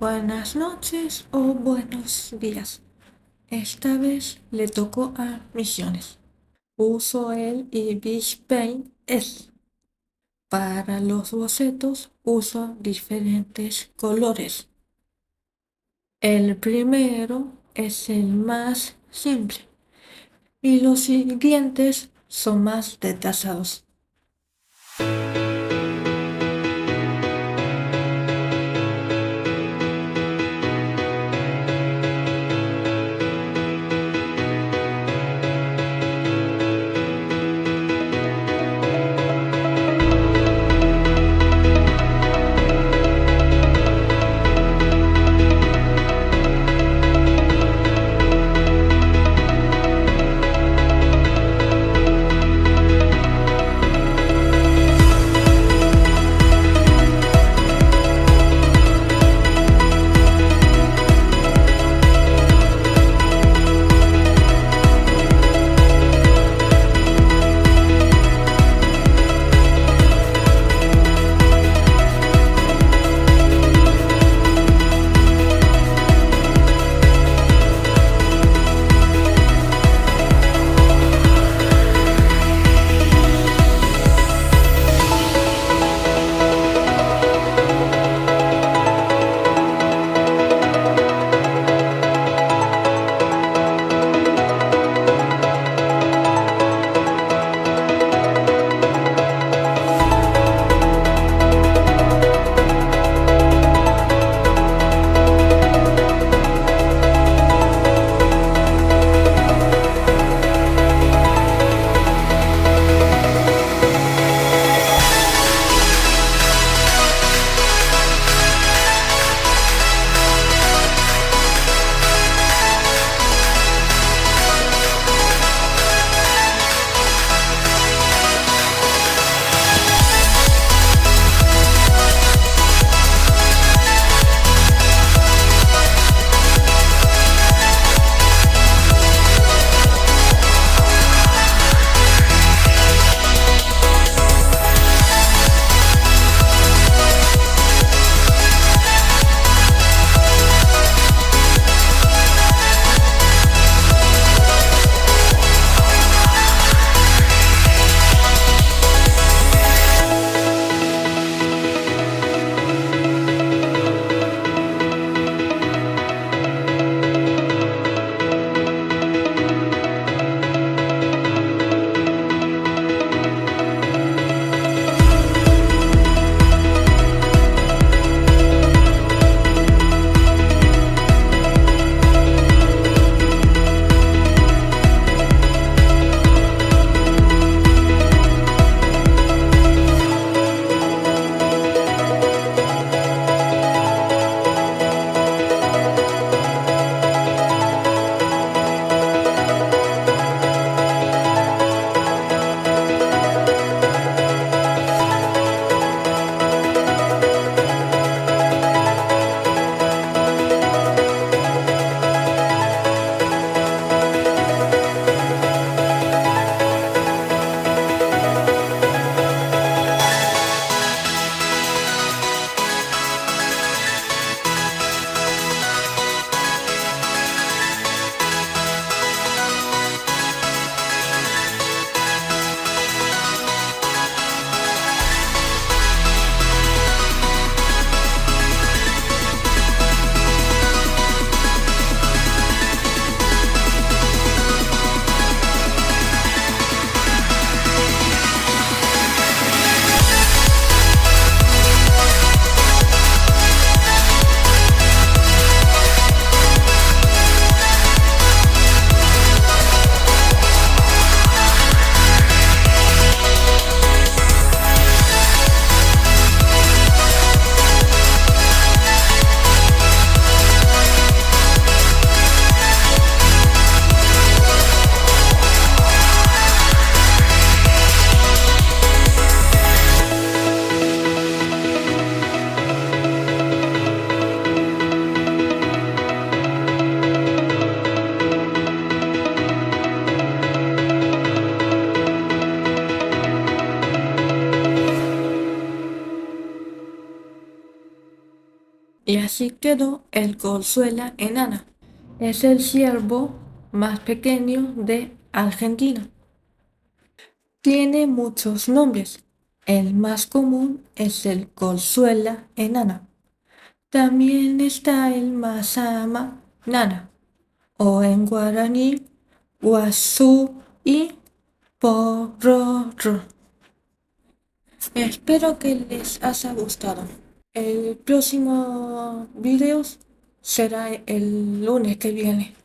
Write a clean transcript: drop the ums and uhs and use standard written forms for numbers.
Buenas noches o buenos días. Esta vez le tocó a Misiones. Uso el Ibis Paint S. Para los bocetos uso diferentes colores. El primero es el más simple y los siguientes son más detallados. así quedó el Corzuela enana. Es el ciervo más pequeño de Argentina. Tiene muchos nombres. El más común es el Corzuela enana. También está el Mazama nana, o en guaraní, Guazú y Pororo. Espero que les haya gustado. El próximo video será el lunes que viene.